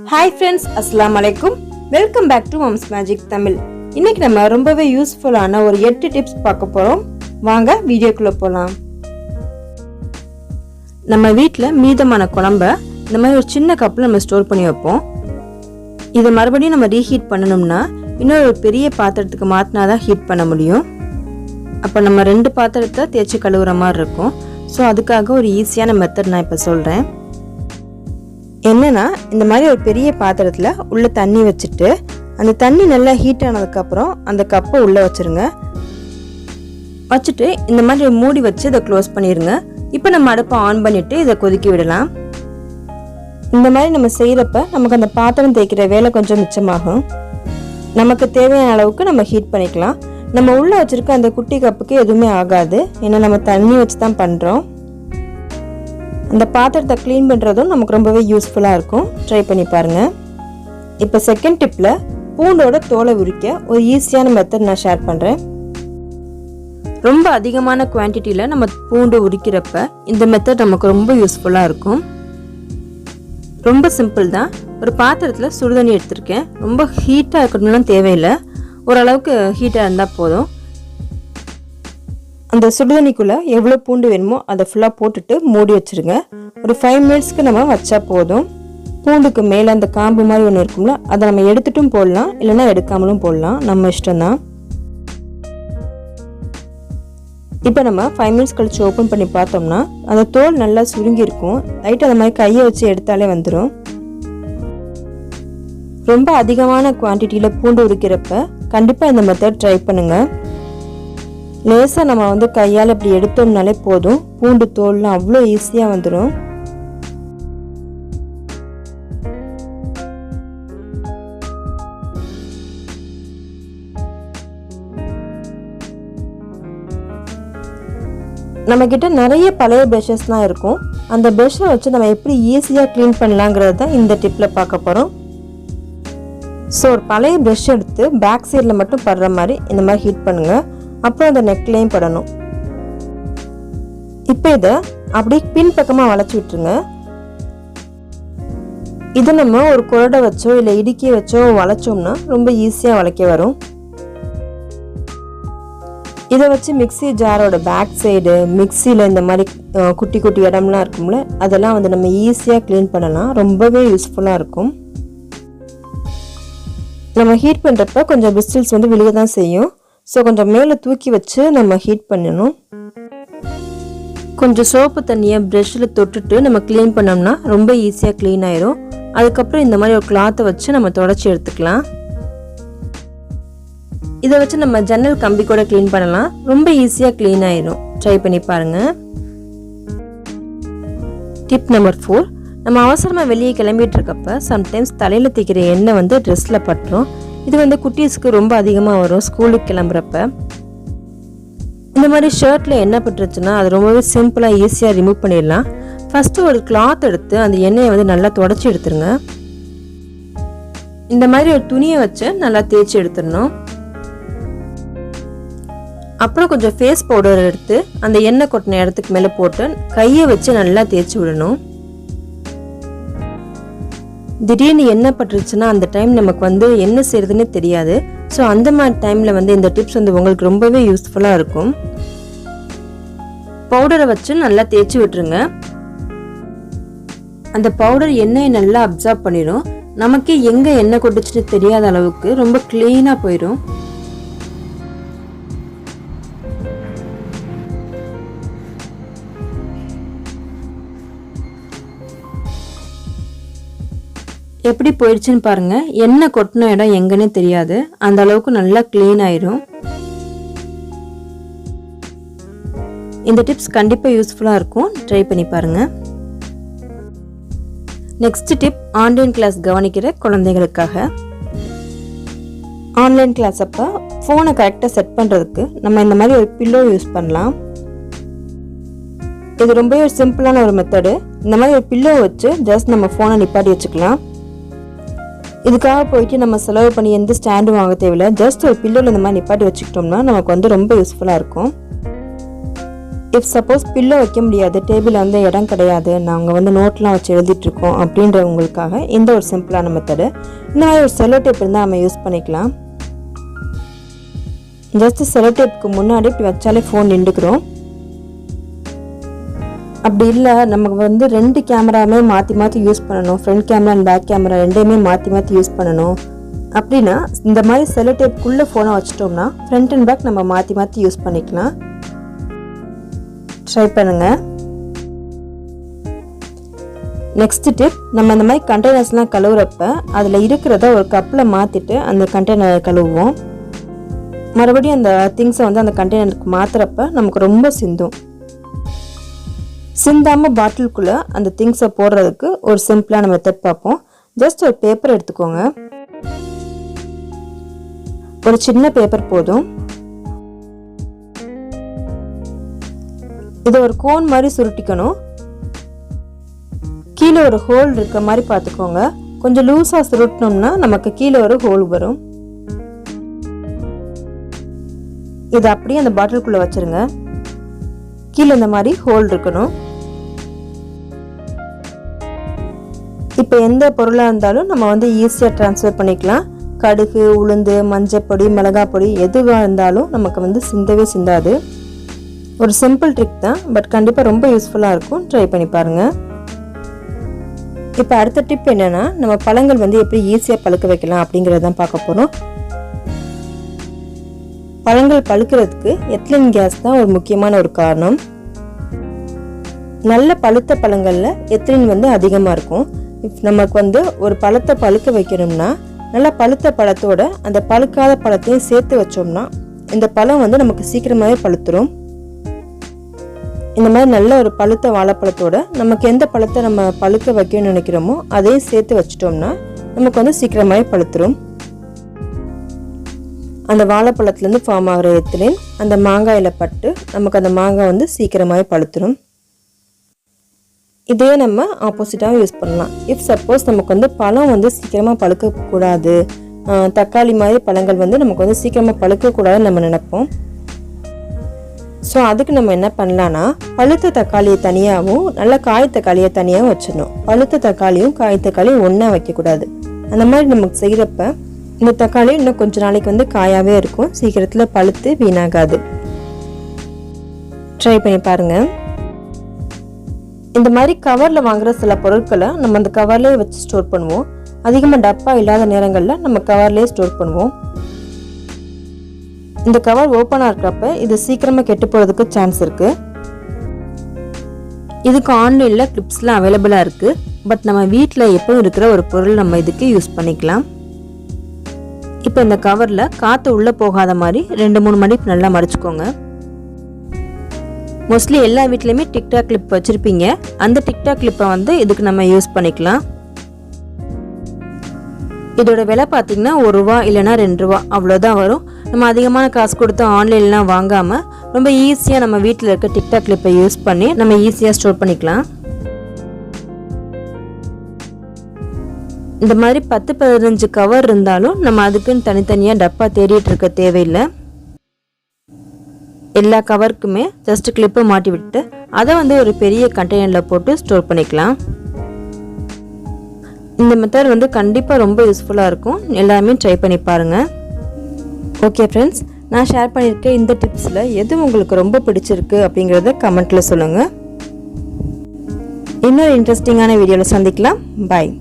Hi friends, Assalamu alaikum. Welcome back to Mom's Magic Tamil. இன்னைக்கு நம்ம ரொம்பவே யூஸ்ஃபுல்லான ஒரு 8 டிப்ஸ் பார்க்க போறோம். வாங்க வீடியோக்குள்ள போலாம். நம்ம வீட்ல மீதமான குழம்பை இந்த மாதிரி ஒரு சின்ன கப்ல நம்ம ஸ்டோர் பண்ணி வைப்போம். இதை மறுபடியும் நம்ம ரீஹீட் பண்ணணும்னா இன்னொரு பெரிய பாத்திரத்துக்கு மாத்தினா தான் ஹீட் பண்ண முடியும். அப்போ நம்ம 2 பாத்திரத்தை தேய்ச்சி கழுவுற மாதிரி இருக்கும். ஸோ அதுக்காக ஒரு ஈஸியான மெத்தட் நான் இப்போ சொல்கிறேன். என்னன்னா, இந்த மாதிரி ஒரு பெரிய பாத்திரத்தில் உள்ள தண்ணி வச்சுட்டு அந்த தண்ணி நல்லா ஹீட் ஆனதுக்கப்புறம் அந்த கப்பை உள்ளே வச்சுருங்க. வச்சுட்டு இந்த மாதிரி மூடி வச்சு இதை க்ளோஸ் பண்ணிடுங்க. இப்போ நம்ம அடுப்பை ஆன் பண்ணிவிட்டு இதை கொதிக்க விடலாம். இந்த மாதிரி நம்ம செய்கிறப்ப நமக்கு அந்த பாத்திரம் தேய்க்கிற வேலை கொஞ்சம் மிச்சமாகும். நமக்கு தேவையான அளவுக்கு நம்ம ஹீட் பண்ணிக்கலாம். நம்ம உள்ளே வச்சுருக்க அந்த குட்டி கப்புக்கு எதுவுமே ஆகாது, ஏன்னா நம்ம தண்ணி வச்சு தான் பண்ணுறோம். அந்த பாத்திரத்தை க்ளீன் பண்ணுறதும் நமக்கு ரொம்பவே யூஸ்ஃபுல்லாக இருக்கும். ட்ரை பண்ணி பாருங்கள். இப்போ செகண்ட் டிப்பில் பூண்டோட தோலை உரிக்க ஒரு ஈஸியான மெத்தட் நான் ஷேர் பண்ணுறேன். ரொம்ப அதிகமான குவான்டிட்டியில் நம்ம பூண்டு உரிக்கிறப்ப இந்த மெத்தட் நமக்கு ரொம்ப யூஸ்ஃபுல்லாக இருக்கும். ரொம்ப சிம்பிள் தான். ஒரு பாத்திரத்தில் சுடுதண்ணி எடுத்திருக்கேன். ரொம்ப ஹீட்டாக இருக்கணும்லாம் தேவையில்லை, ஓரளவுக்கு ஹீட்டாக இருந்தால் போதும். அந்த சுடுதண்ணிக்குள்ளே எவ்வளோ பூண்டு வேணுமோ அதை ஃபுல்லாக போட்டுட்டு மூடி வச்சுருங்க. ஒரு 5 மினிட்ஸ்க்கு நம்ம வச்சா போதும். பூண்டுக்கு மேலே அந்த காம்பு மாதிரி ஒன்று இருக்கும்ல, அதை நம்ம எடுத்துட்டும் போடலாம், இல்லைன்னா எடுக்காமலும் போடலாம், நம்ம இஷ்டம்தான். இப்போ நம்ம 5 மினிட்ஸ் கழிச்சு ஓப்பன் பண்ணி பார்த்தோம்னா அந்த தோல் நல்லா சுருங்கி இருக்கும். லைட்டாக அந்த மாதிரி கையை வச்சு எடுத்தாலே வந்துடும். ரொம்ப அதிகமான குவான்டிட்டியில் பூண்டு உரிக்கிறப்ப கண்டிப்பாக இந்த மெத்தட் ட்ரை பண்ணுங்கள். லேசாக நம்ம கையால் இப்படி எடுத்தோம்னாலே போதும், பூண்டு தோல்லாம் அவ்வளோ ஈஸியாக வந்துடும். நம்மக்கிட்ட நிறைய பழைய ப்ரஷஸ்லாம் இருக்கும். அந்த ப்ரஷ்ஷை வச்சு நம்ம எப்படி ஈஸியாக க்ளீன் பண்ணலாங்கிறது தான் இந்த டிப்பில் பார்க்க போகிறோம். ஸோ ஒரு பழைய ப்ரஷ் எடுத்து பேக் சைடில் மட்டும் படுற மாதிரி இந்த மாதிரி ஹீட் பண்ணுங்கள். அப்புறம் அந்த நெக்லையும் படணும். இப்போ இதை அப்படியே பின்பக்கமாக வளைச்சி விட்டுருங்க. இதை நம்ம ஒரு குரடை வச்சோ இல்லை இடுக்கி வச்சோ வளைச்சோம்னா ரொம்ப ஈஸியாக வளைக்க வரும். இதை வச்சு மிக்சி ஜாரோட பேக் சைடு, மிக்சியில் இந்த மாதிரி குட்டி குட்டி இடம்லாம் இருக்கும்ல, அதெல்லாம் நம்ம ஈஸியாக க்ளீன் பண்ணலாம். ரொம்பவே யூஸ்ஃபுல்லாக இருக்கும். நம்ம ஹீட் பண்ணுறப்ப கொஞ்சம் பிஸ்டில்ஸ் விழுக தான் செய்யும். ஸோ கொஞ்சம் மேலே தூக்கி வச்சு நம்ம ஹீட் பண்ணணும். கொஞ்சம் சோப்பு தண்ணியை ப்ரஷ்ஷில் தொட்டுட்டு நம்ம க்ளீன் பண்ணோம்னா ரொம்ப ஈஸியாக க்ளீன் ஆயிரும். அதுக்கப்புறம் இந்த மாதிரி ஒரு கிளாத்தை வச்சு நம்ம தொடச்சி எடுத்துக்கலாம். இதை வச்சு நம்ம ஜன்னல் கம்பி கூட க்ளீன் பண்ணலாம். ரொம்ப ஈஸியாக க்ளீன் ஆயிரும். ட்ரை பண்ணி பாருங்கள். டிப் நம்பர் 4, நம்ம அவசரமாக வெளியே கிளம்பிட்டு இருக்கப்ப சம்டைம்ஸ் தலையில் தேய்க்கிற எண்ணெய் ட்ரெஸ்ஸில் பட்டுரும். இது குட்டீஸ்க்கு ரொம்ப அதிகமாக வரும் ஸ்கூலுக்கு கிளம்புறப்ப. இந்த மாதிரி ஷர்ட்டில் எண்ணெய் பட்டுருச்சுன்னா அது ரொம்பவே சிம்பிளாக ஈஸியாக ரிமூவ் பண்ணிடலாம். ஃபஸ்ட்டு ஒரு கிளாத் எடுத்து அந்த எண்ணெயை நல்லா தொடச்சி எடுத்துருங்க. இந்த மாதிரி ஒரு துணியை வச்சு நல்லா தேய்ச்சி எடுத்துடணும். அப்புறம் கொஞ்சம் ஃபேஸ் பவுடர் எடுத்து அந்த எண்ணெய் கொட்டின இடத்துக்கு மேலே போட்டு கையை வச்சு நல்லா தேய்ச்சி விடணும். திடீர்னு எண்ணெய் பட்டுருச்சுன்னா அந்த டைம் நமக்கு என்ன செய்யறதுன்னு தெரியாது. ஸோ அந்த மாதிரி டைமில் இந்த டிப்ஸ் உங்களுக்கு ரொம்பவே யூஸ்ஃபுல்லாக இருக்கும். பவுடரை வச்சு நல்லா தேய்ச்சி விட்டுருங்க. அந்த பவுடர் எண்ணெயை நல்லா அப்சார்ப் பண்ணிடும். நமக்கே எங்கே எண்ணெய் கொட்டுச்சுன்னு தெரியாத அளவுக்கு ரொம்ப க்ளீனாக போயிடும். எப்படி போயிடுச்சுன்னு பாருங்க. எண்ணெய் கொட்டின இடம் எங்கன்னே தெரியாது, அந்த அளவுக்கு நல்லா க்ளீன் ஆயிரும். இந்த டிப்ஸ் கண்டிப்பாக யூஸ்ஃபுல்லாக இருக்கும். ட்ரை பண்ணி பாருங்க. நெக்ஸ்ட் டிப் ஆன்லைன் கிளாஸ் கவனிக்கிற குழந்தைகளுக்காக. ஆன்லைன் கிளாஸ் அப்போ ஃபோனை கரெக்டாக செட் பண்ணுறதுக்கு நம்ம இந்த மாதிரி ஒரு பில்லோ யூஸ் பண்ணலாம். இது ரொம்பவே ஒரு சிம்பிளான ஒரு மெத்தடு. இந்த மாதிரி ஒரு பில்லோ வச்சு ஜஸ்ட் நம்ம ஃபோனை நிப்பாட்டி வச்சுக்கலாம். இதுக்காக போயிட்டு நம்ம செலவு பண்ணி எந்த ஸ்டாண்டும் வாங்க தேவையில்லை. ஜஸ்ட் ஒரு பில்லோவில் இந்த மாதிரி நிப்பாட்டி வச்சுக்கிட்டோம்னா நமக்கு ரொம்ப யூஸ்ஃபுல்லாக இருக்கும். இஃப் சப்போஸ் பில்லோ வைக்க முடியாது, டேபிள் வந்து இடம் கிடையாது, நாங்கள் வந்து நோட்லாம் வச்சு எழுதிட்டுருக்கோம் அப்படின்றவங்களுக்காக இந்த ஒரு சிம்பிளான மெத்தடு. இந்த மாதிரி ஒரு செல்லோ டேப் இருந்தால் நம்ம யூஸ் பண்ணிக்கலாம். ஜஸ்ட் செல்லோ டேப்புக்கு முன்னாடி இப்படி வச்சாலே ஃபோன் நின்றுக்கிறோம். அப்படி இல்லை நமக்கு வந்து 2 கேமராவுமே மாற்றி மாற்றி யூஸ் பண்ணணும், front camera and back camera ரெண்டையுமே மாற்றி மாற்றி யூஸ் பண்ணணும் அப்படின்னா இந்த மாதிரி செல்லோ டேப்புக்குள்ளே ஃபோனை வச்சிட்டோம்னா ஃப்ரண்ட் அண்ட் பேக் நம்ம மாற்றி மாற்றி யூஸ் பண்ணிக்கலாம். ட்ரை பண்ணுங்கள். நெக்ஸ்ட் டிப், நம்ம இந்த மாதிரி கண்டெய்னர்ஸ்லாம் கழுவுறப்ப அதில் இருக்கிறத ஒரு கப்பில் மாற்றிட்டு அந்த கண்டெய்னரை கழுவுவோம். மறுபடியும் அந்த திங்ஸை வந்து அந்த கண்டெய்னருக்கு மாற்றுறப்ப நமக்கு ரொம்ப சிந்தும். சிந்தாமல் பாட்டிலுக்குள்ளே அந்த திங்ஸை போடுறதுக்கு ஒரு சிம்பிளான மெத்தட் பார்ப்போம். ஜஸ்ட் ஒரு பேப்பர் எடுத்துக்கோங்க. ஒரு சின்ன பேப்பர் போதும். இதை ஒரு கோன் மாதிரி சுருட்டிக்கணும். கீழே ஒரு ஹோல் இருக்க மாதிரி பார்த்துக்கோங்க. கொஞ்சம் லூஸாக சுருட்டினோம்னா நமக்கு கீழே ஒரு ஹோல் வரும். இதை அப்படியே அந்த பாட்டிலுக்குள்ளே வச்சிருங்க. கீழே இந்த மாதிரி ஹோல் இருக்கணும். இப்போ எந்த பொருளாக இருந்தாலும் நம்ம வந்து ஈஸியாக ட்ரான்ஸ்ஃபர் பண்ணிக்கலாம். கடுகு, உளுந்து, மஞ்சப்பொடி, மிளகாய் பொடி எதுவாக இருந்தாலும் நமக்கு வந்து சிந்தவே சிந்தாது. ஒரு சிம்பிள் ட்ரிக் தான், பட் கண்டிப்பாக ரொம்ப யூஸ்ஃபுல்லாக இருக்கும். ட்ரை பண்ணி பாருங்கள். இப்போ அடுத்த டிப் என்னென்னா, நம்ம பழங்கள் வந்து எப்படி ஈஸியாக பழுக்க வைக்கலாம் அப்படிங்கிறத தான் பார்க்க போகிறோம். பழங்கள் பழுக்கிறதுக்கு எத்திலின் கேஸ் தான் ஒரு முக்கியமான ஒரு காரணம். நல்ல பழுத்த பழங்களில் எத்திலின் வந்து அதிகமாக இருக்கும். நமக்கு வந்து ஒரு பழத்தை பழுக்க வைக்கணும்னா நல்லா பழுத்த பழத்தோட அந்த பழுக்காத பழத்தையும் சேர்த்து வச்சோம்னா இந்த பழம் வந்து நமக்கு சீக்கிரமாகவே பழுத்துரும். இந்த மாதிரி நல்ல ஒரு பழுத்த வாழைப்பழத்தோட நமக்கு எந்த பழத்தை நம்ம பழுக்க வைக்கணும்னு நினைக்கிறோமோ அதையும் சேர்த்து வச்சிட்டோம்னா நமக்கு வந்து சீக்கிரமாகவே பழுத்துரும். அந்த வாழைப்பழத்துலேருந்து ஃபார்ம் ஆகிற எத்திலின் அந்த மாங்காயில் பட்டு நமக்கு அந்த மாங்காய் வந்து சீக்கிரமாகவே பழுத்துரும். இதே நம்ம ஆப்போசிட்டாகவும் யூஸ் பண்ணலாம். இஃப் சப்போஸ் நமக்கு வந்து பழம் வந்து சீக்கிரமாக பழுக்கக்கூடாது, தக்காளி மாதிரி பழங்கள் வந்து நமக்கு வந்து சீக்கிரமாக பழுக்கக்கூடாதுன்னு நம்ம நினைப்போம். ஸோ அதுக்கு நம்ம என்ன பண்ணலான்னா, பழுத்த தக்காளியை தனியாகவும் நல்ல காய் தக்காளியை தனியாகவும் வச்சிடணும். பழுத்த தக்காளியும் காய் தக்காளியும் ஒன்றா வைக்கக்கூடாது. அந்த மாதிரி நமக்கு செய்கிறப்ப இந்த தக்காளி இன்னும் கொஞ்சம் நாளைக்கு வந்து காயாகவே இருக்கும், சீக்கிரத்தில் பழுத்து வீணாகாது. ட்ரை பண்ணி பாருங்கள். இந்த மாதிரி கவரில் வாங்குகிற சில பொருட்களை நம்ம அந்த கவர்லேயே வச்சு ஸ்டோர் பண்ணுவோம். அதிகமாக டப்பா இல்லாத நேரங்களில் நம்ம கவர்லேயே ஸ்டோர் பண்ணுவோம். இந்த கவர் ஓப்பனாக இருக்கிறப்ப இது சீக்கிரமாக கெட்டு போகிறதுக்கு சான்ஸ் இருக்குது. இதுக்கு ஆன்லைனில் கிளிப்ஸ்லாம் அவைலபிளாக இருக்குது. பட் நம்ம வீட்டில் எப்பவும் இருக்கிற ஒரு பொருள் நம்ம இதுக்கு யூஸ் பண்ணிக்கலாம். இப்போ இந்த கவரில் காற்று உள்ளே போகாத மாதிரி 2-3 மடிப்பு நல்லா மடிச்சுக்கோங்க. மோஸ்ட்லி எல்லா வீட்லேயுமே டிக்டாக் கிளிப் வச்சுருப்பீங்க. அந்த டிக்டாக் கிளிப்பை வந்து இதுக்கு நம்ம யூஸ் பண்ணிக்கலாம். இதோட விலை பார்த்திங்கன்னா ₹1 இல்லைனா ₹2 அவ்வளோதான் வரும். நம்ம அதிகமான காசு கொடுத்து ஆன்லைன்லாம் வாங்காமல் ரொம்ப ஈஸியாக நம்ம வீட்டில் இருக்க டிக்டாக் கிளிப்பை யூஸ் பண்ணி நம்ம ஈஸியாக ஸ்டோர் பண்ணிக்கலாம். இந்த மாதிரி 10-15 கவர் இருந்தாலும் நம்ம அதுக்குன்னு தனித்தனியாக டப்பா தேடிட்டு இருக்க தேவையில்லை. எல்லா கவருக்குமே ஜஸ்ட் கிளிப்பை மாட்டி விட்டு அதை வந்து ஒரு பெரிய கண்டெய்னரில் போட்டு ஸ்டோர் பண்ணிக்கலாம். இந்த மெத்தட் வந்து கண்டிப்பாக ரொம்ப யூஸ்ஃபுல்லாக இருக்கும். எல்லாருமே ட்ரை பண்ணி பாருங்கள். ஓகே ஃப்ரெண்ட்ஸ், நான் ஷேர் பண்ணியிருக்க இந்த டிப்ஸில் எது உங்களுக்கு ரொம்ப பிடிச்சிருக்கு அப்படிங்கிறத கமெண்ட்டில் சொல்லுங்கள். இன்னொரு இன்ட்ரெஸ்டிங்கான வீடியோவில் சந்திக்கலாம். பாய்.